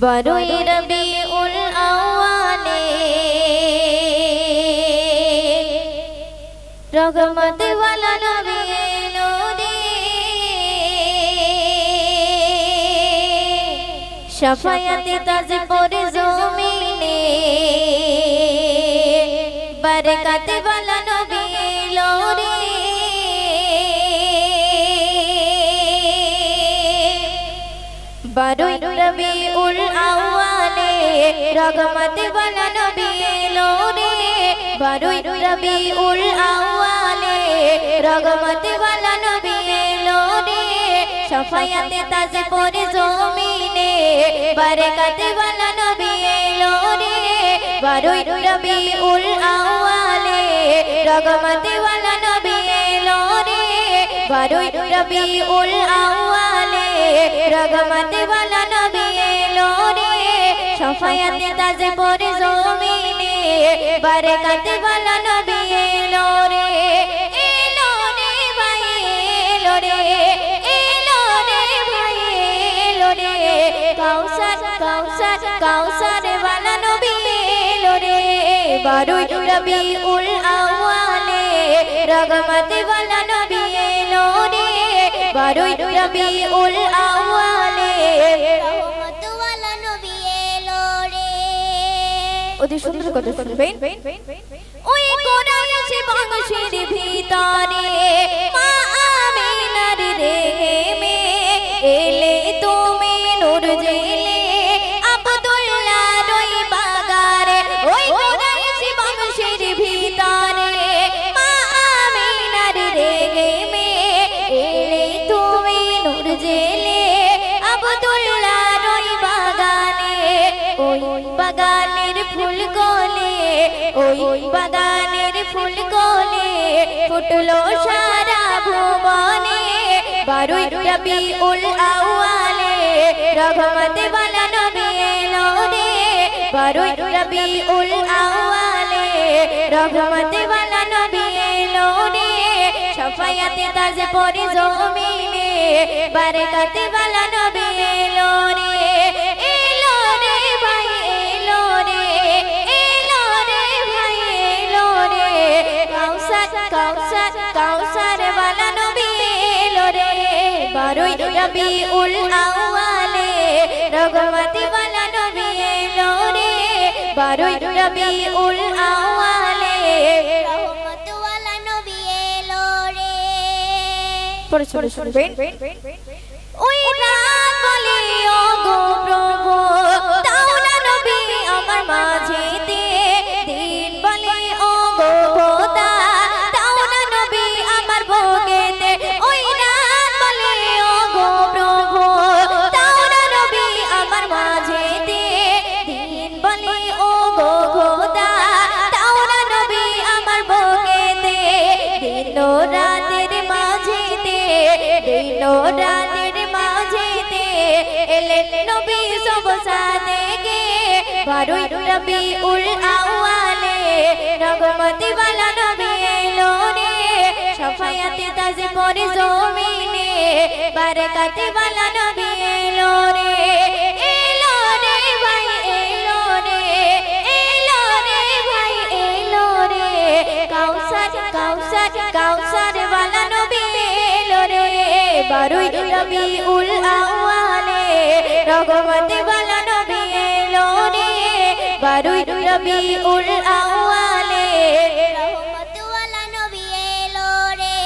বারোই রবিউল আউয়ালে রহমত ওয়ালা নবী এলো রে, শাফায়াতে তাজ পরে জমিনে বরকত ওয়ালা নবী এলো রে। বারোই রবিউল আউয়ালে রহমত ওয়ালা নবী এলো রে, বারোই রবিউল আউয়ালে রহমত ওয়ালা নবী এলো রে, শাফায়াতে তাজ পরে জমিনে বরকত ওয়ালা নবী এলো রে। বারোই রবিউল আউয়ালে রহমত ওয়ালা নবী এলো রে, বারোই রবিউল আউয়ালে রহমত ওয়ালা নবী এলো রে, শাফায়াতে তাজ পরে জমিনে বরকত ওয়ালা নবী এলো রে। এলো রে ভাই এলো রে, এলো রে ভাই এলো রে, কাউসার কাউসার কাউসার ওয়ালা নবী এলো রে। বারোই রবিউল আউয়ালে রহমত ওয়ালা নবী এলো রে, বারোই রবিউল আউয়ালে রহমত ওয়ালা নবী এলো রে। অতি সুন্দর কথা শুনবেন। ওই কোরআনের বাংশির ভিতরে মা আমিনার রেহেমে এলে তুমি নূর জেলে আব্দুল্লাহর ওই বাগারে। ওই কোরআনের বাংশির ভিতরে মা আমিনার রেহেমে এলে তুমি নূর জেলে আব্দুল্লাহর ওই বাগানে। ওই বাগানের ফুল গলে, ওই বাগানের ফুল গলে ফুটলো সারা ভুবনে। বারোই রবিউল আউয়ালে রহমত ওয়ালা নবী এলো রে, বারোই রবিউল আউয়ালে রহমত ওয়ালা নবী এলো রে, শাফায়াতে তাজ পরে জমিনে বরকত ওয়ালা নবী এলো রে। এলো রে ভাই এলো রে, এলো রে ভাই এলো রে, কাউসার কাউসার কাউসার ওয়ালা নবী এলো রে। বারোই রবিউল আউয়ালে রহমত ওয়ালা নবী এলো রে, বারোই রবিউল আউয়ালে রহমত ওয়ালা নবী এলো রে। পরে শুনবেন। ওই রাত বলে ও গো প্রভু দাও না নবী আমার মাঝেতে, দিন বলে ও গো খোদা দাও না নবী আমার বুকেতে। ওই রাত বলে ও গো প্রভু দাও না নবী আমার মাঝেতে, দিন বলে ও গো খোদা দাও না নবী আমার বুকেতে। দিন ও রাতের মাঝেতে, দিন ও রাতের মাঝেতে এলেন নবী সব সাথে গে। বারোই রবিউল আউয়ালে রহমত ওয়ালা নবী এলো রে, শাফায়াতে তাজ পরে জমিনে বরকত ওয়ালা নবী এলো রে। এলো রে ভাই এলো রে, এলো রে ভাই এলো রে, কাউসার কাউসার কাউসার ওয়ালা নবী এলো রে। বারোই রবিউল আউয়ালে রহমত ওয়ালা নবী এলো রে, বারোই রবিউল আউয়ালে রহমত ওয়ালা নবী এলো রে।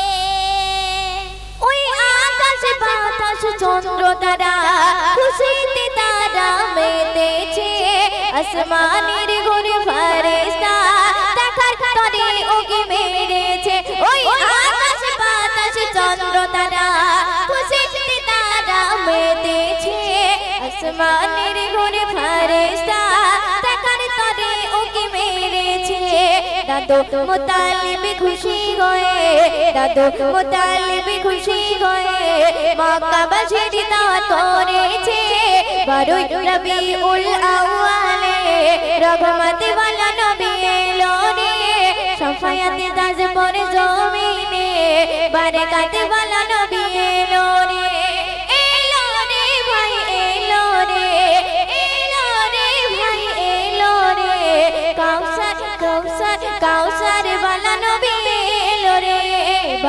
ওই আকাশ বাতাস চন্দ্র তারা খুশিতে তারা মেতেছে, আসমানের ঘুরে ফেরেশতা দেখার তরে ওকে মেরেছে। ওই আকাশ বাতাস চন্দ্র তারা খুশিতে তারা মেতেছে, আসমানের ঘুরে ফেরেশতা দেখার তরে ওকে মেরেছে। দাদু মুতালিব খুশি হয়ে, দাদু মুতালিব খুশি হয়ে মক্কাবাসীর দাওয়াত করেছে। বারোই রবিউল আউয়ালে রহমত ওয়ালা নবী এলো রে, শাফায়াতে তাজ পরে জমিনে বরকত ওয়ালা নবী এলো রে। এলো রে ভাই এলো রে,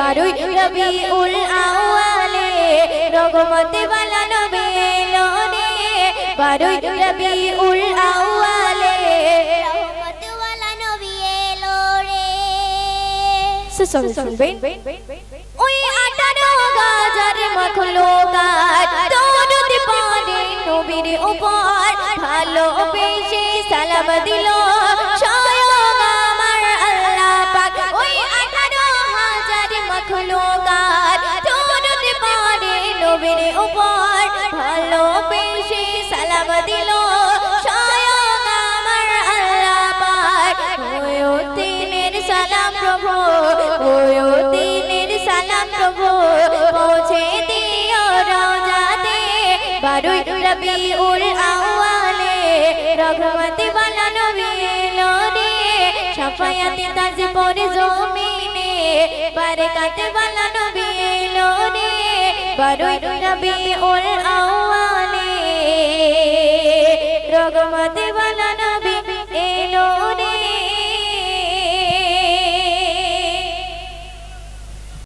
বারোই রবিউল আউয়ালে রহমত ওয়ালা নবী এলো রে বারোই রবিউল আউয়ালে রহমত ওয়ালা নবী এলো রে শুনবেন ওই 18,000 মাখলুকাত দরুদ পড়ে নবীর উপর ভালোবেসে সালাম দিল স্বয়ং আমার আল্লাহ পাক ওই 18,000 মাখলুকাত দরুদ পড়ে নবীর উপর ভালোবেসে সালাম দিল স্বয়ং আমার আল্লাহ পাক ওই দিনের সালাম প্রভু ওই দিনের সালাম প্রভু পৌঁছে দিও রওজাতে বারোই রবিউল আউয়ালে রহমত ওয়ালা নবী এলো রে শাফায়াতে তাজ পরে জমিনে বরকত ওয়ালা নবী এলো রে বারোই রবিউল আউয়ালে রহমত